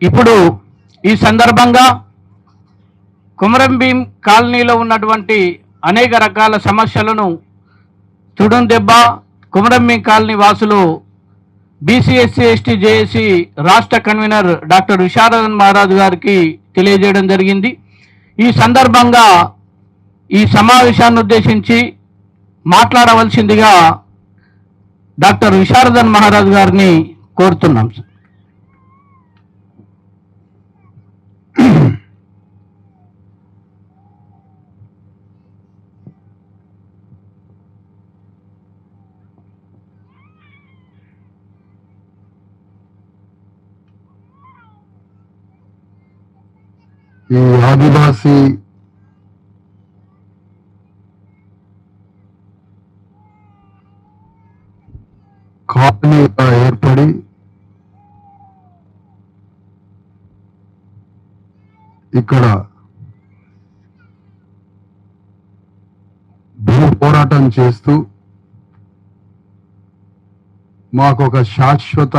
ఇప్పుడు ఈ సందర్భంగా కుమరం భీం కాలనీలో ఉన్నటువంటి అనేక రకాల సమస్యలను తుడుందెబ్బ కుమరం భీం కాలనీ వాసులు బీసీ ఎస్సీ ఎస్టీ జేఏసీ రాష్ట్ర కన్వీనర్ డాక్టర్ విశారదన్ మహారాజ్ గారికి తెలియజేయడం జరిగింది. ఈ సందర్భంగా ఈ సమావేశాన్ని ఉద్దేశించి మాట్లాడవలసిందిగా డాక్టర్ విశారదన్ మహారాజ్ గారిని కోరుతున్నాం. ఈ ఆదివాసీ కాలనీగా ఏర్పడి ఇక్కడ భూ పోరాటం చేస్తూ మాకొక శాశ్వత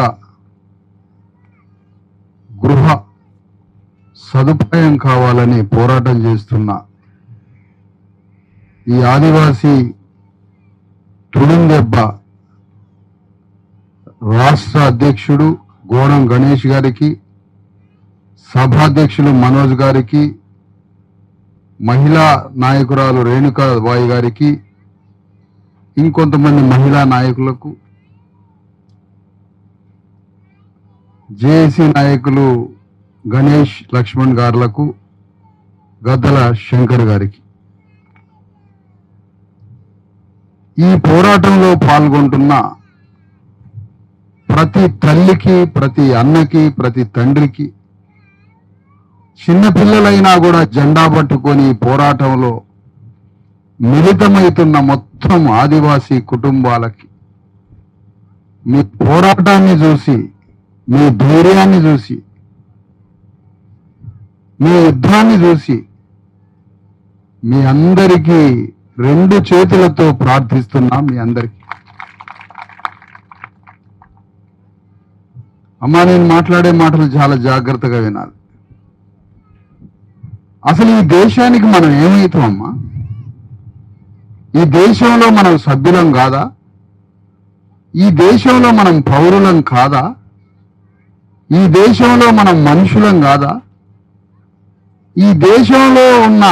గృహ సదుపాయం కావాలని పోరాటం చేస్తున్న ఈ ఆదివాసీ తుడుందెబ్బ రాష్ట్ర అధ్యక్షుడు గోడం గణేష్ గారికి, సభాధ్యక్షులు మనోజ్ గారికి, మహిళా నాయకురాలు రేణుకాబాయి గారికి, ఇంకొంతమంది మహిళా నాయకులకు, జేఏసీ నాయకులు గణేష్ లక్ష్మణ్ గారులకు, గద్దల శంకర్ గారికి, ఈ పోరాటంలో పాల్గొంటున్న ప్రతి తల్లికి, ప్రతి అన్నకి, ప్రతి తండ్రికి, చిన్నపిల్లలైనా కూడా జెండా పట్టుకొని పోరాటంలో మిళితమవుతున్న మొత్తం ఆదివాసీ కుటుంబాలకి మీ పోరాటాన్ని చూసి, మీ ధైర్యాన్ని చూసి, మీ యుద్ధాన్ని చూసి మీ అందరికీ రెండు చేతులతో ప్రార్థిస్తున్నాం. మీ అందరికీ అమ్మా, నేను మాట్లాడే మాటలు చాలా జాగ్రత్తగా వినాలి. అసలు ఈ దేశానికి మనం ఏమవుతాం అమ్మా? ఈ దేశంలో మనం సభ్యులం కాదా? ఈ దేశంలో మనం పౌరులం కాదా? ఈ దేశంలో మనం మనుషులం కాదా? ఈ దేశంలో ఉన్న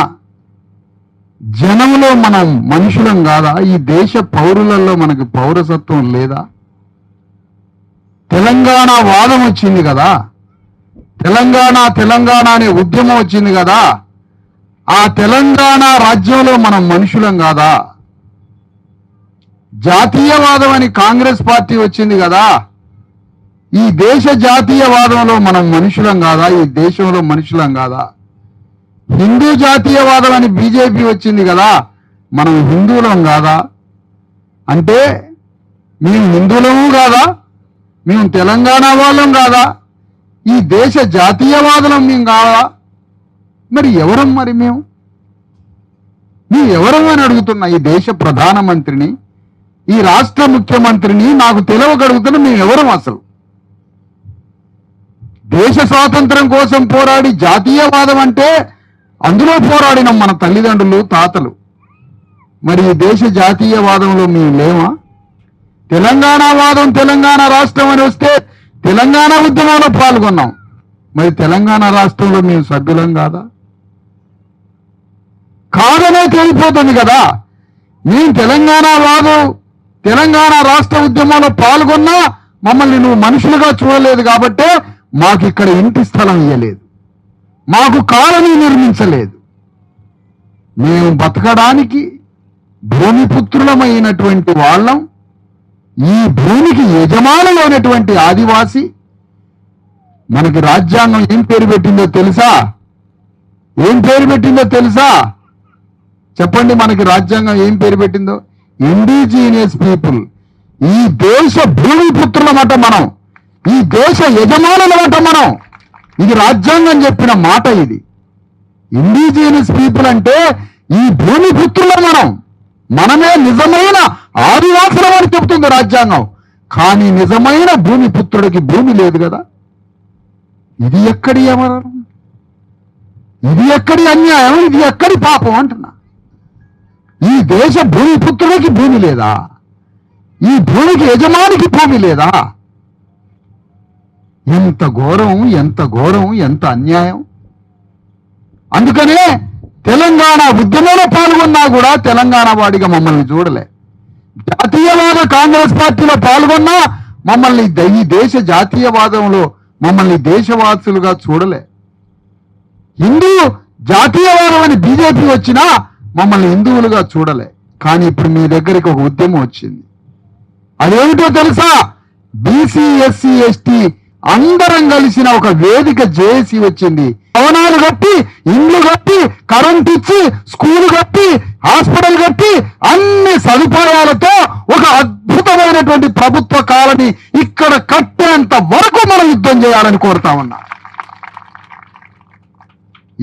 జనంలో మనం మనుషులం కాదా? ఈ దేశ పౌరులలో మనకి పౌరసత్వం లేదా? తెలంగాణ వాదం వచ్చింది కదా, తెలంగాణ అనే ఉద్యమం వచ్చింది కదా, ఆ తెలంగాణ రాజ్యంలో మనం మనుషులం కాదా? జాతీయవాదం అని కాంగ్రెస్ పార్టీ వచ్చింది కదా, ఈ దేశ జాతీయవాదంలో మనం మనుషులం కాదా? ఈ దేశంలో మనుషులం కాదా? హిందూ జాతీయవాదం అని బీజేపీ వచ్చింది కదా, మనం హిందువులం కాదా? అంటే మేము హిందువులము కాదా? మేము తెలంగాణ వాళ్ళం కాదా? ఈ దేశ జాతీయవాదులం మేము కాదా? మరి ఎవరం? మరి మేము ఎవరం అని అడుగుతున్నా. ఈ దేశ ప్రధానమంత్రిని, ఈ రాష్ట్ర ముఖ్యమంత్రిని నాకు తెలవగలుగుతున్నా. మేము ఎవరం అసలు? దేశ స్వాతంత్రం కోసం పోరాడి జాతీయవాదం అంటే అందులో పోరాడిన మన తల్లిదండ్రులు, తాతలు. మరి ఈ దేశ జాతీయవాదంలో మేము లేమా? తెలంగాణ వాదం, తెలంగాణ రాష్ట్రం అని వస్తే తెలంగాణ ఉద్యమంలో పాల్గొన్నాం. మరి తెలంగాణ రాష్ట్రంలో మేము సభ్యులం కాదా? కాదనే తేలిపోతుంది కదా. మేము తెలంగాణ వాదం, తెలంగాణ రాష్ట్ర ఉద్యమంలో పాల్గొన్నా మమ్మల్ని నువ్వు మనుషులుగా చూడలేదు కాబట్టే మాకు ఇక్కడ ఇంటి స్థలం ఇవ్వలేదు, మాకు కాలనీ నిర్మించలేదు. మేము బతకడానికి భూమిపుత్రులమైనటువంటి వాళ్ళం. ఈ భూమికి యజమానులైనటువంటి ఆదివాసి మనకి రాజ్యాంగం ఏం పేరు పెట్టిందో తెలుసా? ఏం పేరు పెట్టిందో తెలుసా? చెప్పండి, మనకి రాజ్యాంగం ఏం పేరు పెట్టిందో? Indigenous people. ఈ దేశ భూమిపుత్రులమాట మనం, ఈ దేశ యజమానులమాట మనం. ఇది రాజ్యాంగం చెప్పిన మాట. ఇది ఇండిజినియస్ పీపుల్ అంటే ఈ భూమిపుత్రుల మనమే నిజమైన ఆదివాసులం అని చెబుతుంది రాజ్యాంగం. కానీ నిజమైన భూమిపుత్రుడికి భూమి లేదు కదా. ఇది ఎక్కడి అమరం, ఇది ఎక్కడి అన్యాయం, ఇది ఎక్కడి పాపం అంటున్నా. ఈ దేశ భూమిపుత్రుడికి భూమి లేదా? ఈ భూమికి యజమానికి భూమి లేదా? ఎంత ఘోరం, ఎంత ఘోరం, ఎంత అన్యాయం. అందుకనే తెలంగాణ ఉద్యమంలో పాల్గొన్నా కూడా తెలంగాణ వాడిగా మమ్మల్ని చూడలే. జాతీయవాద కాంగ్రెస్ పార్టీలో పాల్గొన్నా మమ్మల్ని ఈ దేశ జాతీయవాదంలో మమ్మల్ని దేశవాసులుగా చూడలే. హిందూ జాతీయవాదం అని బీజేపీ వచ్చినా మమ్మల్ని హిందువులుగా చూడలే. కానీ ఇప్పుడు మీ దగ్గరికి ఒక ఉద్యమం వచ్చింది. అదేమిటో తెలుసా? బీసీ, ఎస్సీ, ఎస్టీ అందరం కలిసిన ఒక వేదిక జేఏసీ వచ్చింది. భవనాలు కట్టి, ఇండ్లు కట్టి, కరెంట్ ఇచ్చి, స్కూల్ కట్టి, హాస్పిటల్ కట్టి, అన్ని సదుపాయాలతో ఒక అద్భుతమైనటువంటి ప్రభుత్వ కాలనీ ఇక్కడ కట్టేంత వరకు మనం యుద్ధం చేయాలని కోరుతా ఉన్నా.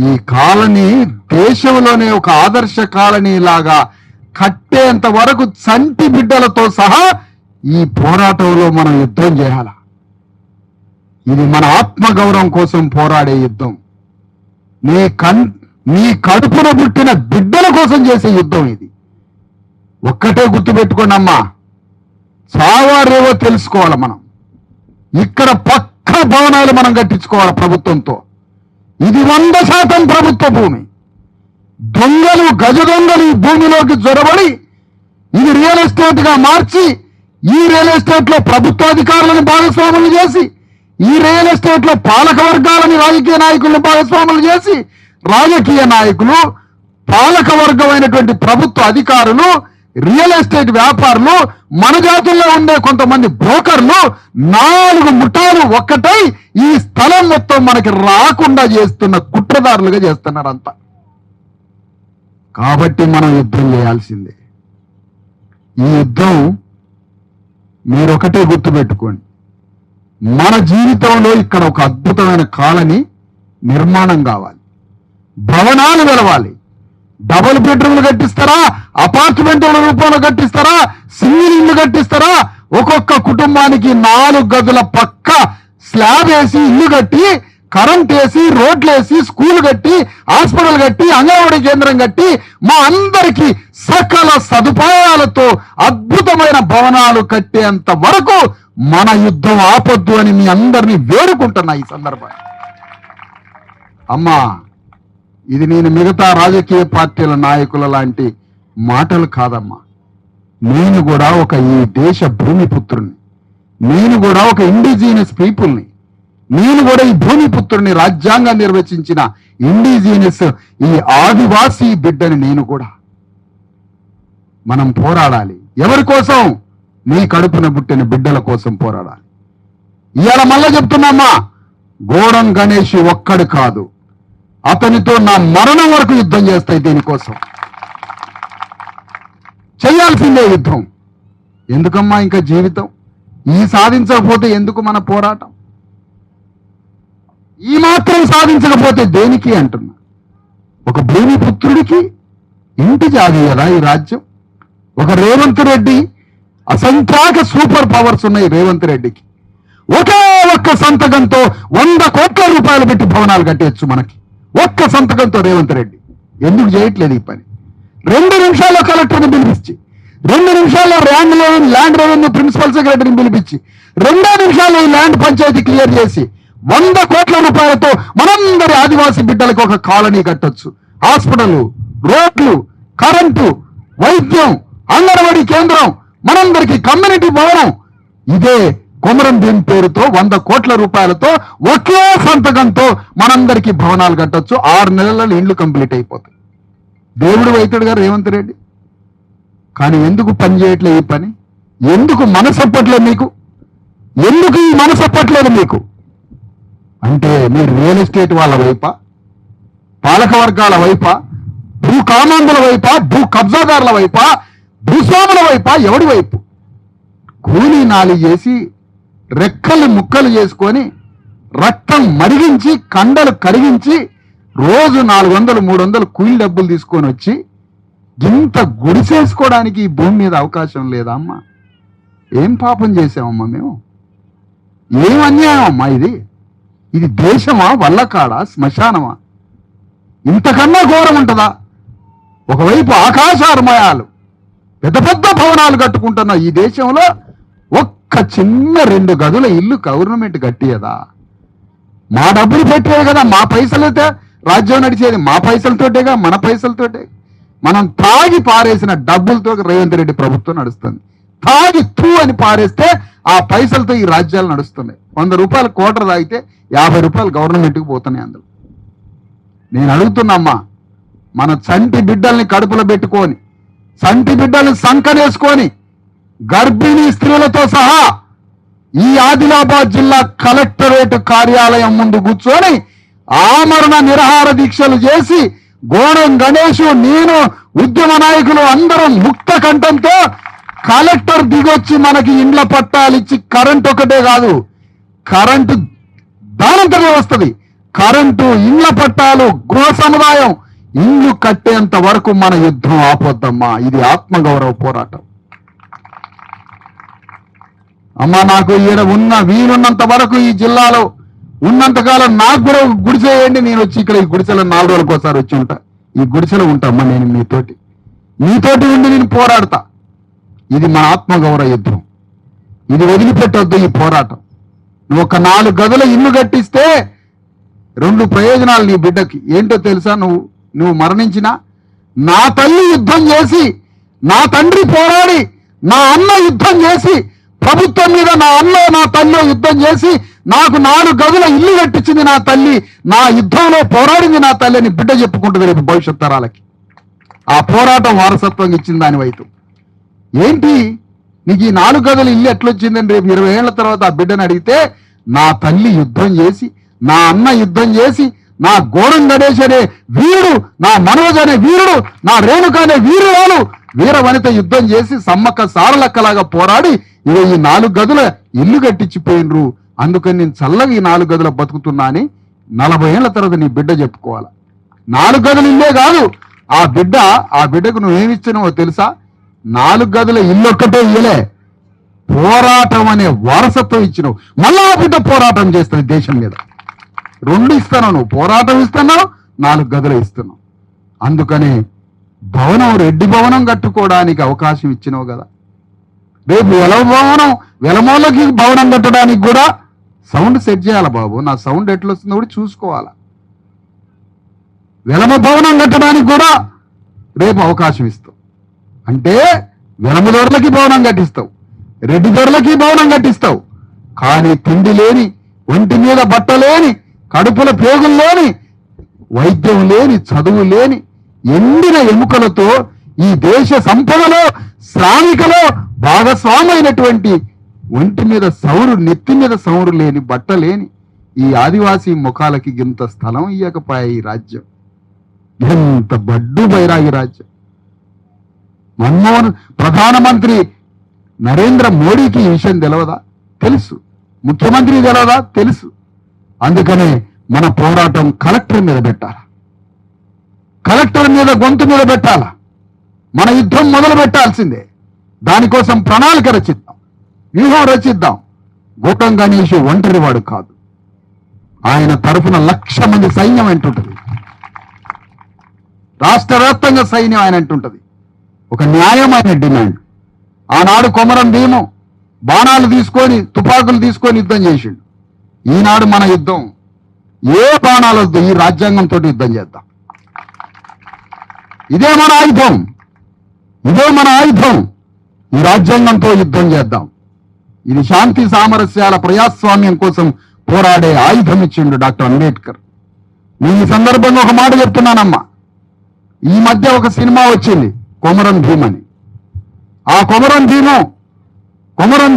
ఈ కాలనీ దేశంలోనే ఒక ఆదర్శ కాలనీ లాగా కట్టేంత వరకు చంటి బిడ్డలతో సహా ఈ పోరాటంలో మనం యుద్ధం చేయాల. ఇది మన ఆత్మగౌరవం కోసం పోరాడే యుద్ధం. నీ కడుపున పుట్టిన బిడ్డల కోసం చేసే యుద్ధం ఇది. ఒక్కటే గుర్తుపెట్టుకోండి అమ్మా, చావారేవో తెలుసుకోవాలి మనం. ఇక్కడ పక్క భవనాలు మనం కట్టించుకోవాలి ప్రభుత్వంతో. ఇది 100% ప్రభుత్వ భూమి. దొంగలు, గజ దొంగలు ఈ భూమిలోకి జొరబడి ఇది రియల్ ఎస్టేట్ గా మార్చి, ఈ రియల్ ఎస్టేట్ లో ప్రభుత్వాధికారులను భాగస్వాములు చేసి, ఈ రియల్ ఎస్టేట్ లో పాలక వర్గాలని, రాజకీయ నాయకులను భాగస్వాములు చేసి, రాజకీయ నాయకులు, పాలక వర్గమైనటువంటి ప్రభుత్వ అధికారులు, రియల్ ఎస్టేట్ వ్యాపారులు, మన జాతుల్లో ఉండే కొంతమంది బ్రోకర్లు 4 ముఠాలు ఒక్కటై ఈ స్థలం మొత్తం మనకి రాకుండా చేస్తున్న కుట్రదారులుగా చేస్తున్నారంతా. కాబట్టి మనం యుద్ధం చేయాల్సిందే. ఈ యుద్ధం మీరొకటే గుర్తుపెట్టుకోండి, మన జీవితంలో ఇక్కడ ఒక అద్భుతమైన కాలనీ నిర్మాణం కావాలి, భవనాలు వెలవాలి. డబుల్ బెడ్రూమ్లు కట్టిస్తారా, అపార్ట్మెంట్ల రూపంలో కట్టిస్తారా, సింగిల్ ఇల్లు కట్టిస్తారా, ఒక్కొక్క కుటుంబానికి 4 గదుల పక్క స్లాబ్ వేసి ఇల్లు కట్టి, కరెంట్ వేసి, రోడ్లు వేసి, స్కూల్ కట్టి, హాస్పిటల్ కట్టి, అంగన్వాడీ కేంద్రం కట్టి, మా అందరికీ సకల సదుపాయాలతో అద్భుతమైన భవనాలు కట్టేంత వరకు మన యుద్ధం ఆపొద్దు అని మీ అందరినీ వేడుకుంటున్నా ఈ సందర్భంగా. అమ్మా, ఇది నేను మిగతా రాజకీయ పార్టీల నాయకుల లాంటి మాటలు కాదమ్మా. నేను కూడా ఒక ఈ దేశ భూమిపుత్రుని, నేను కూడా ఒక ఇండిజినస్ పీపుల్ని, నేను కూడా ఈ భూమిపుత్రుని, రాజ్యాంగం నిర్వచించిన ఇండిజినస్ ఈ ఆదివాసీ బిడ్డని నేను కూడా. మనం పోరాడాలి. ఎవరి కోసం? నీ కడుపున పుట్టిన బిడ్డల కోసం పోరాడాలి. ఇవాళ మళ్ళా చెప్తున్నామ్మా, గోడం గణేష్ ఒక్కడు కాదు, అతనితో నా మరణం వరకు యుద్ధం చేస్తాయి. దీనికోసం చేయాల్సిందే యుద్ధం. ఎందుకమ్మా ఇంకా జీవితం? ఈ సాధించకపోతే ఎందుకు మన పోరాటం? ఈ మాత్రం సాధించకపోతే దేనికి అంటున్నా. ఒక భూమిపుత్రుడికి ఇంటి జాగి కదా ఈ రాజ్యం. ఒక రేవంత్ రెడ్డి, అసంఖ్యాక సూపర్ పవర్స్ ఉన్నాయి రేవంత్ రెడ్డికి. ఒకే ఒక్క సంతకంతో 100 కోట్ల రూపాయలు పెట్టి భవనాలు కట్టేయచ్చు మనకి. ఒక్క సంతకంతో రేవంత్ రెడ్డి ఎందుకు చేయట్లేదు ఈ పని? 2 నిమిషాల్లో కలెక్టర్ని పిలిపించి, 2 నిమిషాల్లో ల్యాండ్ రెవెన్యూ ప్రిన్సిపల్ సెక్రటరీని పిలిపించి, 2 నిమిషాల్లో ఈ ల్యాండ్ పంచాయతీ క్లియర్ చేసి 100 కోట్ల రూపాయలతో మనందరి ఆదివాసీ బిడ్డలకు ఒక కాలనీ కట్టొచ్చు. హాస్పిటల్, రోడ్లు, కరెంటు, వైద్యం, అంగన్వాడీ కేంద్రం, మనందరికీ కమ్యూనిటీ భవనం. ఇదే కొమరం భీం పేరుతో 100 కోట్ల రూపాయలతో ఒకే సంతకంతో మనందరికీ భవనాలు కట్టొచ్చు. 6 నెలలలో ఇండ్లు కంప్లీట్ అయిపోతాయి. దేవుడు అవుతాడు గారు రేవంత్ రెడ్డి. కానీ ఎందుకు పని చేయట్లేదు ఈ పని? ఎందుకు మనసప్పట్లేదు మీకు? ఎందుకు ఈ మనసప్పట్లేదు మీకు? అంటే మీరు రియల్ ఎస్టేట్ వాళ్ళ వైపా, పాలక వర్గాల వైపా, భూ కామాంధుల వైపా, భూ కబ్జాదారుల వైపా, భూస్వాముల వైపా, ఎవడి వైపు? కూలీ నాలి చేసి రెక్కలు ముక్కలు చేసుకొని రక్తం మరిగించి కండలు కరిగించి రోజు 400, 300 కూలీ డబ్బులు తీసుకొని వచ్చి ఇంత గుడిసేసుకోవడానికి ఈ భూమి మీద అవకాశం లేదా అమ్మా? ఏం పాపం చేసామమ్మా మేము? ఏం అన్యాయం అమ్మా ఇది? ఇది దేశమా, వల్లకాడా, శ్మశానమా? ఇంతకన్నా ఘోరం ఉంటుందా? ఒకవైపు ఆకాశార్మయాలు, పెద్ద పెద్ద భవనాలు కట్టుకుంటున్న ఈ దేశంలో ఒక్క చిన్న 2 గదుల ఇల్లు గవర్నమెంట్ కట్టియదా? మా డబ్బులు పెట్టేది కదా, మా పైసలతో రాజ్యం నడిచేది, మా పైసలతోటేగా, మన పైసలతోటే. మనం తాగి పారేసిన డబ్బులతో రేవంత్ రెడ్డి ప్రభుత్వం నడుస్తుంది. తాగి తూ అని పారేస్తే ఆ పైసలతో ఈ రాజ్యాలు నడుస్తున్నాయి. 100 రూపాయలు కోటర్ తాగితే 50 రూపాయలు గవర్నమెంట్కి పోతున్నాయి. అందులో నేను అడుగుతున్నమ్మా, మన చంటి బిడ్డల్ని కడుపులో పెట్టుకొని, చంటి బిడ్డల్ని సంకనేసుకొని, గర్భిణీ స్త్రీలతో సహా ఈ ఆదిలాబాద్ జిల్లా కలెక్టరేట్ కార్యాలయం ముందు కూర్చొని ఆమరణ నిరాహార దీక్షలు చేసి గోడం గణేష్, నేను, ఉద్యమ నాయకులు అందరం ముక్త కంఠంతో కలెక్టర్ దిగొచ్చి మనకి ఇండ్ల పట్టాలు ఇచ్చి, కరెంట్ ఒకటే కాదు, కరెంటు దానంతనే వస్తుంది, కరెంటు, ఇండ్ల పట్టాలు, గృహ సముదాయం, ఇల్లు కట్టేంత వరకు మన యుద్ధం ఆపొద్దమ్మా. ఇది ఆత్మగౌరవ పోరాటం. అమ్మా, నాకు ఈడ వీలున్నంత వరకు ఈ జిల్లాలో ఉన్నంతకాలం నాకు కూడా గుడిసె వేయండి. నేను వచ్చి ఇక్కడ ఈ గుడిసెలో 4 రోజులకు ఒకసారి వచ్చి ఉంటా. ఈ గుడిసెలో ఉంటామ్మా. నేను మీతోటి ఉండి నేను పోరాడతా. ఇది మన ఆత్మగౌరవ యుద్ధం. ఇది వదిలిపెట్టొద్దు ఈ పోరాటం. నువ్వు ఒక 4 గదుల ఇల్లు కట్టిస్తే 2 ప్రయోజనాలు నీ బిడ్డకి. ఏంటో తెలుసా? నువ్వు మరణించినా నా తల్లి యుద్ధం చేసి, నా తండ్రి పోరాడి, నా అన్న యుద్ధం చేసి, ప్రభుత్వం మీద నా అన్న నా తల్లి యుద్ధం చేసి నాకు 4 గదుల ఇల్లు కట్టించింది నా తల్లి, నా యుద్ధంలో పోరాడింది నా తల్లి అని బిడ్డ చెప్పుకుంటుంది రేపు భవిష్యత్ తరాలకి. ఆ పోరాటం వారసత్వం ఇచ్చింది దాని వైపు. ఏంటి నీకు ఈ 4 గదుల ఇల్లు ఎట్లొచ్చిందని రేపు 20 ఏళ్ల తర్వాత ఆ బిడ్డను అడిగితే, నా తల్లి యుద్ధం చేసి, నా అన్న యుద్ధం చేసి, నా గోడం గణేష్ అనే వీరుడు, నా మనోజ్ అనే వీరుడు, నా రేణుక అనే వీరురాలు, వీర వనిత యుద్ధం చేసి సమ్మక్క సారలక్కలాగా పోరాడి ఇక ఈ 4 గదుల ఇల్లు కట్టించిపోయినరు. అందుకని నేను చల్లగా ఈ 4 గదుల బతుకుతున్నా అని 40 ఏళ్ల తర్వాత నీ బిడ్డ చెప్పుకోవాలి. 4 గదులు ఇల్లే కాదు, ఆ బిడ్డకు నువ్వేమిచ్చినావో తెలుసా? 4 గదుల ఇల్లు ఒక్కటే ఇయ్యలే, పోరాటం అనే వారసత్వం ఇచ్చినావు. మళ్ళా ఆ బిడ్డ పోరాటం చేస్తుంది దేశం మీద. 2 ఇస్తున్నావు, నువ్వు పోరాటం ఇస్తున్నావు, 4 గదులు ఇస్తున్నావు. అందుకని రెడ్డి భవనం కట్టుకోవడానికి అవకాశం ఇచ్చినావు కదా. రేపు వెలమోళ్ళకి భవనం కట్టడానికి కూడా సౌండ్ సెట్ చేయాలి బాబు. నా సౌండ్ ఎట్లా వస్తుందో కూడా చూసుకోవాలా. వెలమ భవనం కట్టడానికి కూడా రేపు అవకాశం ఇస్తావు. అంటే వెలమ దొరలకి భవనం కట్టిస్తావు, రెడ్డి దొరలకి భవనం కట్టిస్తావు. కానీ తిండి లేని, ఒంటి మీద బట్ట లేని, కడుపుల పేగులు లేని, వైద్యం లేని, చదువు లేని, ఎండిన ఎముకలతో ఈ దేశ సంపదలో, శ్రామికలో భాగస్వామైనటువంటి, ఒంటి మీద సౌరు, నెత్తి మీద సౌరు లేని, బట్ట లేని ఈ ఆదివాసీ ముఖాలకి ఇంత స్థలం ఇయ్యకపోయా ఈ రాజ్యం. ఎంత బడ్డు బైరాగి రాజ్యం. ప్రధానమంత్రి నరేంద్ర మోడీకి ఈ విషయం తెలియదా? తెలుసు. ముఖ్యమంత్రి తెలియదా? తెలుసు. అందుకనే మన పోరాటం కలెక్టర్ మీద పెట్టాలి, కలెక్టర్ మీద గొంతు మీద పెట్టాలా. మన యుద్ధం మొదలు పెట్టాల్సిందే. దానికోసం ప్రణాళిక రచిద్దాం, వ్యూహం రచిద్దాం. గోటం గణేష్ ఒంటరి వాడు కాదు, ఆయన తరఫున 1,00,000 మంది సైన్యం అంటుంటది, రాష్ట్ర వ్యాప్తంగా సైన్యం ఆయన అంటుంటది. ఒక న్యాయమైన డిమాండ్. ఆనాడు కొమరం భీము బాణాలు తీసుకొని, తుపాకులు తీసుకొని యుద్ధం చేసిండు. ఈనాడు మన యుద్ధం ఏ బాణాలు వద్దు, ఈ రాజ్యాంగంతో యుద్ధం చేద్దాం. ఇదే మన ఆయుధం, ఇదే మన ఆయుధం. ఈ రాజ్యాంగంతో యుద్ధం చేద్దాం. ఇది శాంతి సామరస్యాల ప్రజాస్వామ్యం కోసం పోరాడే ఆయుధం ఇచ్చిండు డాక్టర్ అంబేద్కర్. నేను ఈ సందర్భంగా ఒక మాట చెప్తున్నానమ్మా. ఈ మధ్య ఒక సినిమా వచ్చింది, కొమరం భీమ్ అని. ఆ కొమరం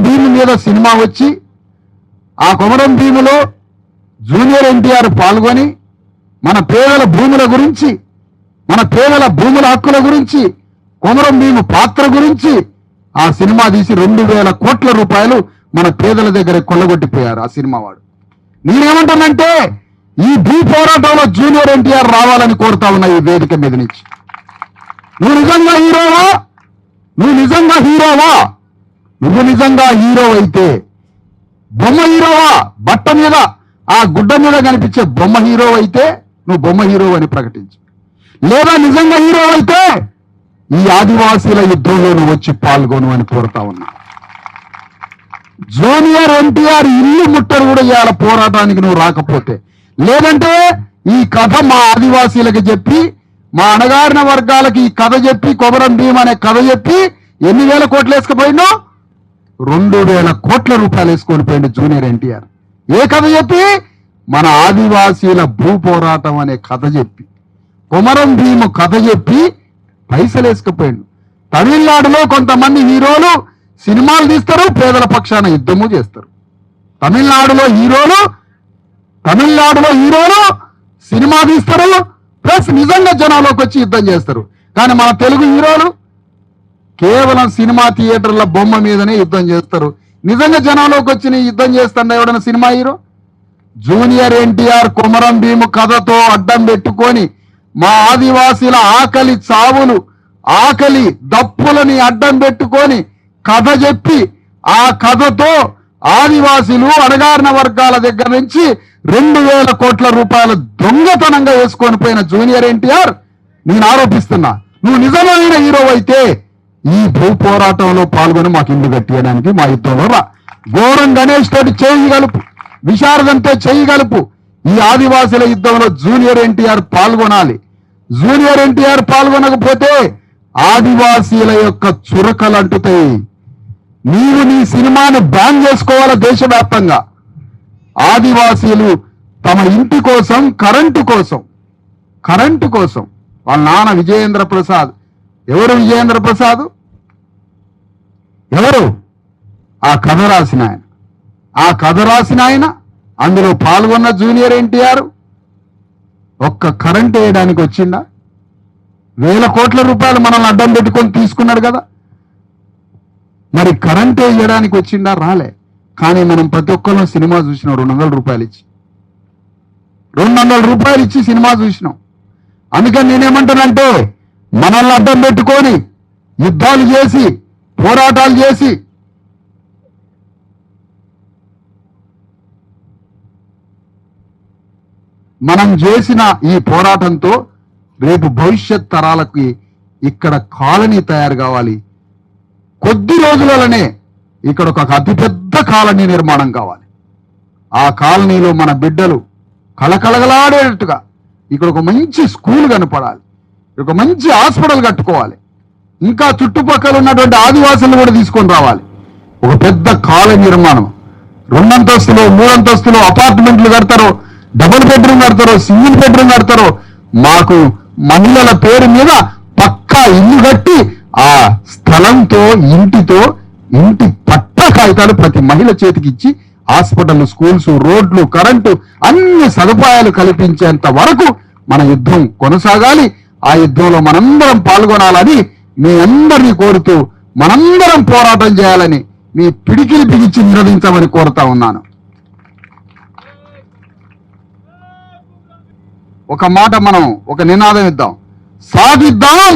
భీము మీద సినిమా వచ్చి, ఆ కొమరం భీములో జూనియర్ ఎన్టీఆర్ పాల్గొని మన పేదల భూముల గురించి, మన పేదల భూముల హక్కుల గురించి, కొమరం భీము పాత్ర గురించి ఆ సినిమా తీసి 2,000 కోట్ల రూపాయలు మన పేదల దగ్గర కొల్లగొట్టిపోయారు ఆ సినిమా వాడు. నేనేమంటానంటే, ఈ భూ పోరాటంలో జూనియర్ ఎన్టీఆర్ రావాలని కోరుతా ఉన్నా ఈ వేదిక మీద నుంచి. నువ్వు నిజంగా హీరోవా? నువ్వు నిజంగా హీరో అయితే, బొమ్మ హీరోవా? బట్ట మీద ఆ గుడ్డ మీద కనిపించే బొమ్మ హీరో అయితే నువ్వు బొమ్మ హీరో అని ప్రకటించు, లేదా నిజంగా హీరో అయితే ఈ ఆదివాసీల యుద్ధంలో నువ్వు వచ్చి పాల్గొను అని కోరుతా ఉన్నా. జూనియర్ ఎన్టీఆర్ ఇల్లు ముట్టరు కూడా ఇవాళ పోరాటానికి నువ్వు రాకపోతే, లేదంటే ఈ కథ మా ఆదివాసీలకు చెప్పి మా అణగారిన వర్గాలకి ఈ కథ చెప్పి కొమరం భీం అనే కథ చెప్పి ఎన్ని వేల కోట్లు వేసుకుపోయిండు? 2,000 కోట్ల రూపాయలు వేసుకొని పోయిండు జూనియర్ ఎన్టీఆర్. ఏ కథ చెప్పి? మన ఆదివాసీల భూ పోరాటం అనే కథ చెప్పి, కొమరం భీము కథ చెప్పి పైసలు వేసుకుపోయిండు. తమిళనాడులో కొంతమంది హీరోలు సినిమాలు తీస్తారు, పేదల పక్షాన యుద్ధము చేస్తారు. తమిళనాడులో హీరోలు సినిమా తీస్తారు, ప్లస్ నిజంగా జనాల్లోకి వచ్చి యుద్ధం చేస్తారు. కానీ మన తెలుగు హీరోలు కేవలం సినిమా థియేటర్ల బొమ్మ మీదనే యుద్ధం చేస్తారు. నిజంగా జనాల్లోకి వచ్చి యుద్ధం చేస్తాడు ఎవడన్నా cinema hero? Junior NTR Komaram Bheem కథతో అడ్డం పెట్టుకొని మా ఆదివాసీల ఆకలి చావులు, ఆకలి దప్పులని అడ్డం పెట్టుకొని కథ చెప్పి ఆ కథతో ఆదివాసీలు అణగారిన వర్గాల దగ్గర నుంచి 2,000 కోట్ల రూపాయలు దొంగతనంగా వేసుకొని పోయిన జూనియర్ ఎన్టీఆర్, నేను ఆరోపిస్తున్నా, నువ్వు నిజమైన హీరో అయితే ఈ భూ పోరాటంలో పాల్గొని మాకు ఇల్లు కట్టియడానికి మా యుద్ధంలో రా. గోరం గణేష్ తోటి చేయగలుపు, విశారదంతో చేయగలుపు. ఈ ఆదివాసుల యుద్ధంలో జూనియర్ ఎన్టీఆర్ పాల్గొనాలి. జూనియర్ ఎన్టీఆర్ పాల్గొనకపోతే ఆదివాసీల యొక్క చురకలు అంటుతాయి. నీవు నీ సినిమాను బ్యాన్ చేసుకోవాలా దేశవ్యాప్తంగా. ఆదివాసీలు తమ ఇంటి కోసం కరెంటు కోసం వాళ్ళ నాన్న విజయేంద్ర ప్రసాద్, ఎవరు విజయేంద్ర ప్రసాద్? ఎవరు? ఆ కథ రాసిన ఆయన, అందులో పాల్గొన్న జూనియర్ ఎన్టీఆర్ ఒక్క కరెంట్ వేయడానికి వచ్చిందా? 1,000 కోట్ల రూపాయలు మనల్ని అడ్డం పెట్టుకొని తీసుకున్నాడు కదా, మరి కరెంట్ వేయడానికి వచ్చిందా? రాలే. కానీ మనం ప్రతి ఒక్కరు సినిమా చూసినాం, 200 రూపాయలు ఇచ్చి 200 రూపాయలు ఇచ్చి సినిమా చూసినాం. అందుకని నేనేమంటానంటే, మనల్ని అడ్డం పెట్టుకొని యుద్ధాలు చేసి పోరాటాలు చేసి మనం చేసిన ఈ పోరాటంతో రేపు భవిష్యత్ తరాలకి ఇక్కడ కాలనీ తయారు కావాలి. కొద్ది రోజులలోనే ఇక్కడ ఒక అతిపెద్ద కాలనీ నిర్మాణం కావాలి. ఆ కాలనీలో మన బిడ్డలు కళకళగలాడేటట్టుగా ఇక్కడ ఒక మంచి స్కూల్ కనపడాలి, ఒక మంచి హాస్పిటల్ కట్టుకోవాలి. ఇంకా చుట్టుపక్కల ఉన్నటువంటి ఆదివాసులను కూడా తీసుకొని రావాలి. ఒక పెద్ద కాలనీ నిర్మాణం, 2 అంతస్తులు 3 అంతస్తులు అపార్ట్మెంట్లు కడతారో, డబుల్ బెడ్రూమ్ కడతారో, సింగిల్ బెడ్రూమ్ కడతారో, మాకు మహిళల పేరు మీద పక్కా ఇల్లు కట్టి ఆ స్థలంతో ఇంటి పట్టా కాగితాలు ప్రతి మహిళ చేతికి ఇచ్చి హాస్పిటల్, స్కూల్స్, రోడ్లు, కరెంటు అన్ని సదుపాయాలు కల్పించేంత వరకు మన యుద్ధం కొనసాగాలి. ఆ యుద్ధంలో మనందరం పాల్గొనాలని మీ అందరినీ కోరుతూ మనందరం పోరాటం చేయాలని మీ పిడికిలి బిగించి నిరోధించమని కోరుతా ఉన్నాను. ఒక మాట మనం ఒక నినాదం ఇద్దాం, సాధిద్దాం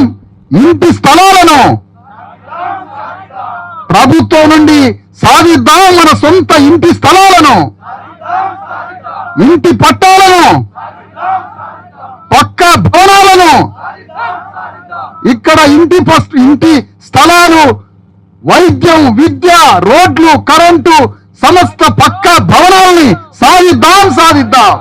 ఇంటి స్థలాలను, ప్రభుత్వం నుండి సాధిద్దాం మన సొంత ఇంటి స్థలాలను, ఇంటి పట్టాలను, పక్కా భవనాలను, ఇక్కడ ఇంటి స్థలాలు, వైద్యం, విద్య, రోడ్లు, కరెంటు, సమస్త పక్కా భవనాలని సాధిద్దాం.